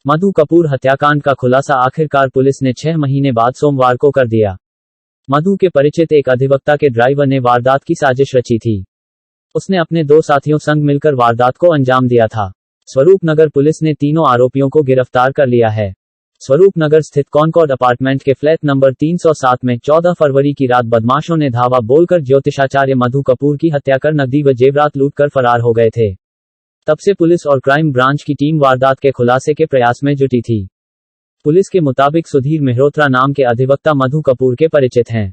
मधु कपूर हत्याकांड का खुलासा आखिरकार पुलिस ने 6 महीने बाद सोमवार को कर दिया। मधु के परिचित एक अधिवक्ता के ड्राइवर ने वारदात की साजिश रची थी। उसने अपने 2 साथियों संग मिलकर वारदात को अंजाम दिया था। स्वरूपनगर पुलिस ने तीनों आरोपियों को गिरफ्तार कर लिया है। स्वरूपनगर स्थित कॉनकॉर्ड अपार्टमेंट के फ्लैट नंबर 307 में 14 फरवरी की रात बदमाशों ने धावा बोलकर ज्योतिषाचार्य मधु कपूर की हत्या कर नकदी व जेवरात लूटकर फरार हो गए थे। तब से पुलिस और क्राइम ब्रांच की टीम वारदात के खुलासे के प्रयास में जुटी थी। पुलिस के मुताबिक सुधीर मेहरोत्रा नाम के अधिवक्ता मधु कपूर के परिचित हैं।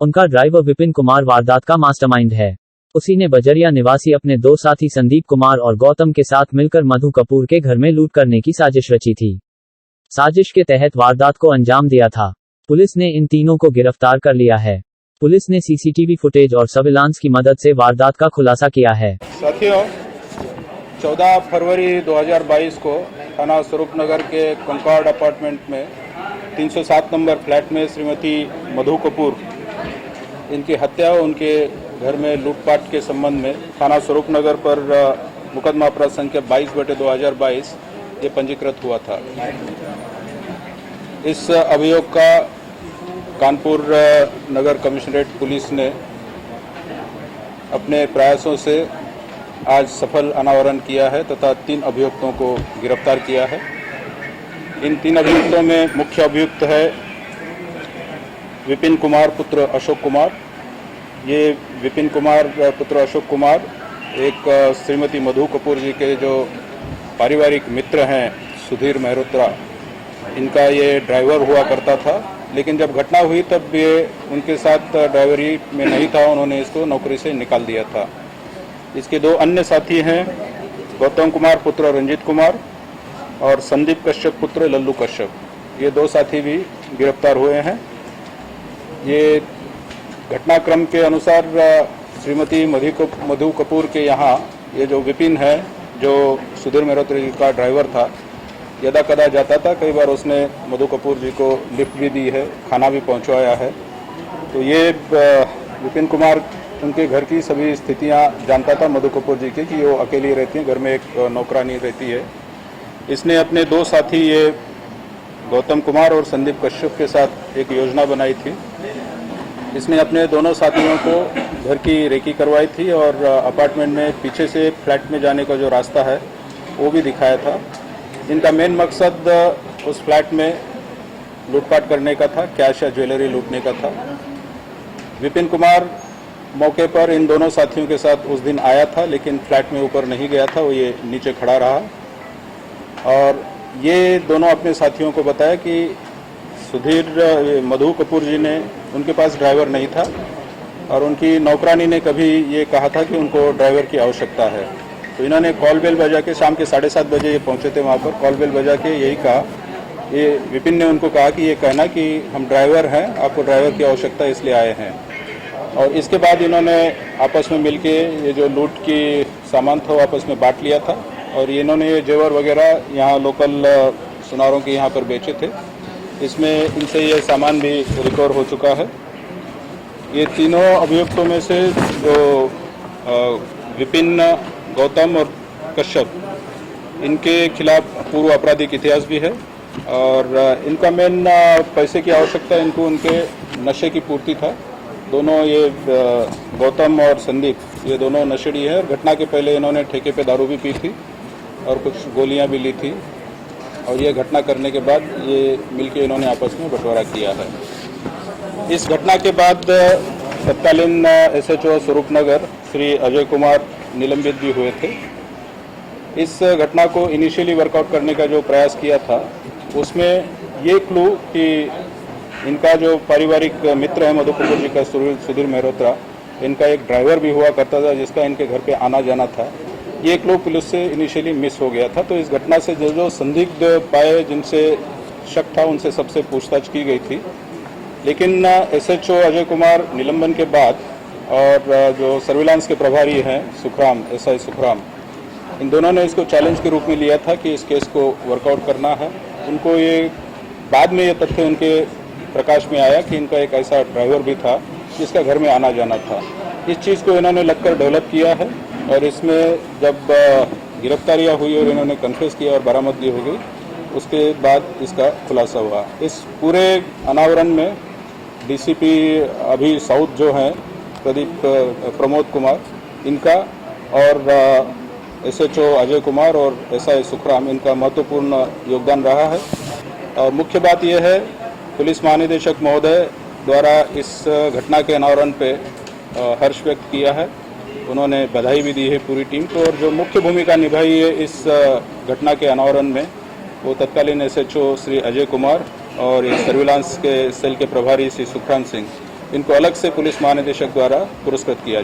उनका ड्राइवर विपिन कुमार वारदात का मास्टरमाइंड है। उसी ने बजरिया निवासी अपने 2 साथी संदीप कुमार और गौतम के साथ मिलकर मधु कपूर के घर में लूट करने की साजिश रची थी। साजिश के तहत वारदात को अंजाम दिया था। पुलिस ने इन तीनों को गिरफ्तार कर लिया है। पुलिस ने सीसीटीवी फुटेज और सर्विलांस की मदद से वारदात का खुलासा किया है। साथियों, 14 फरवरी 2022 को थाना स्वरूपनगर के कॉनकॉर्ड अपार्टमेंट में 307 नंबर फ्लैट में श्रीमती मधु कपूर इनकी हत्या और उनके घर में लूटपाट के संबंध में थाना स्वरूपनगर पर मुकदमा अपराध संख्या 22/2022 ये पंजीकृत हुआ था। इस अभियोग का कानपुर नगर कमिश्नरेट पुलिस ने अपने प्रयासों से आज सफल अनावरण किया है तथा 3 अभियुक्तों को गिरफ्तार किया है। इन 3 अभियुक्तों में मुख्य अभियुक्त है विपिन कुमार पुत्र अशोक कुमार। ये विपिन कुमार पुत्र अशोक कुमार एक श्रीमती मधु कपूर जी के जो पारिवारिक मित्र हैं सुधीर मेहरोत्रा, इनका ये ड्राइवर हुआ करता था। लेकिन जब घटना हुई तब ये उनके साथ ड्राइवरी में नहीं था, उन्होंने इसको नौकरी से निकाल दिया था। इसके 2 अन्य साथी हैं गौतम कुमार पुत्र रंजीत कुमार और संदीप कश्यप पुत्र लल्लू कश्यप। ये 2 साथी भी गिरफ्तार हुए हैं। ये घटनाक्रम के अनुसार श्रीमती मधु कपूर के यहाँ ये जो विपिन है, जो सुधीर मेहरोत्रा जी का ड्राइवर था, यदा कदा जाता था। कई बार उसने मधु कपूर जी को लिफ्ट भी दी है, खाना भी पहुंचवाया है। तो ये विपिन कुमार उनके घर की सभी स्थितियां जानता था मधु कपूर जी की, कि वो अकेली रहती हैं, घर में एक नौकरानी रहती है। इसने अपने 2 साथी ये गौतम कुमार और संदीप कश्यप के साथ एक योजना बनाई थी। इसने अपने दोनों साथियों को घर की रेकी करवाई थी और अपार्टमेंट में पीछे से फ्लैट में जाने का जो रास्ता है वो भी दिखाया था। इनका मेन मकसद उस फ्लैट में लूटपाट करने का था, कैश या ज्वेलरी लूटने का था। विपिन कुमार मौके पर इन दोनों साथियों के साथ उस दिन आया था, लेकिन फ्लैट में ऊपर नहीं गया था, वो ये नीचे खड़ा रहा। और ये दोनों अपने साथियों को बताया कि सुधीर मधु कपूर जी ने, उनके पास ड्राइवर नहीं था और उनकी नौकरानी ने कभी ये कहा था कि उनको ड्राइवर की आवश्यकता है। तो इन्होंने कॉल बेल बजा के, शाम के 7:30 बजे ये पहुंचे थे वहाँ पर, कॉल बेल बजा के यही कहा, ये विपिन ने उनको कहा कि ये कहना कि हम ड्राइवर हैं, आपको ड्राइवर की आवश्यकता इसलिए आए हैं। और इसके बाद इन्होंने आपस में मिलके ये जो लूट की सामान था वो आपस में बांट लिया था और इन्होंने ये जेवर वगैरह यहाँ लोकल सुनारों के यहाँ पर बेचे थे। इसमें इनसे ये सामान भी रिकवर हो चुका है। ये तीनों अभियुक्तों में से जो विपिन, गौतम और कश्यप, इनके खिलाफ पूर्व आपराधिक इतिहास भी है और इनका मेन पैसे की आवश्यकता, इनको उनके नशे की पूर्ति था। दोनों ये गौतम और संदीप, ये दोनों नशेड़ी है। घटना के पहले इन्होंने ठेके पे दारू भी पी थी और कुछ गोलियां भी ली थी और ये घटना करने के बाद ये मिलके इन्होंने आपस में बंटवारा किया है। इस घटना के बाद तत्कालीन SHO स्वरूपनगर श्री अजय कुमार निलंबित भी हुए थे। इस घटना को इनिशियली वर्कआउट करने का जो प्रयास किया था उसमें ये क्लू कि इनका जो पारिवारिक मित्र है मधु कपूर जी का सुधीर मेहरोत्रा, इनका एक ड्राइवर भी हुआ करता था जिसका इनके घर पे आना जाना था, ये क्लू पुलिस से इनिशियली मिस हो गया था। तो इस घटना से जो संदिग्ध पाए, जिनसे शक था, उनसे सबसे पूछताछ की गई थी। लेकिन SHO अजय कुमार निलंबन के बाद और जो सर्विलांस के प्रभारी हैं सुखराम, SI सुखराम, इन दोनों ने इसको चैलेंज के रूप में लिया था कि इस केस को वर्कआउट करना है। उनको ये बाद में ये तथ्य उनके प्रकाश में आया कि इनका एक ऐसा ड्राइवर भी था जिसका घर में आना जाना था। इस चीज़ को इन्होंने लगकर डेवलप किया है और इसमें जब गिरफ्तारियाँ हुई और इन्होंने कन्फेस किया और बरामदगी हो गई उसके बाद इसका खुलासा हुआ। इस पूरे अनावरण में डीसीपी अभी साउथ जो हैं प्रमोद कुमार, इनका और एसएचओ अजय कुमार और एसआई सुखराम, इनका महत्वपूर्ण योगदान रहा है। और मुख्य बात यह है, पुलिस महानिदेशक महोदय द्वारा इस घटना के अनावरण पे हर्ष व्यक्त किया है। उन्होंने बधाई भी दी है पूरी टीम को, और जो मुख्य भूमिका निभाई है इस घटना के अनावरण में, वो तत्कालीन एसएचओ श्री अजय कुमार और सर्विलांस के सेल के प्रभारी श्री सुखराम सिंह, इनको अलग से पुलिस महानिदेशक द्वारा पुरस्कृत किया।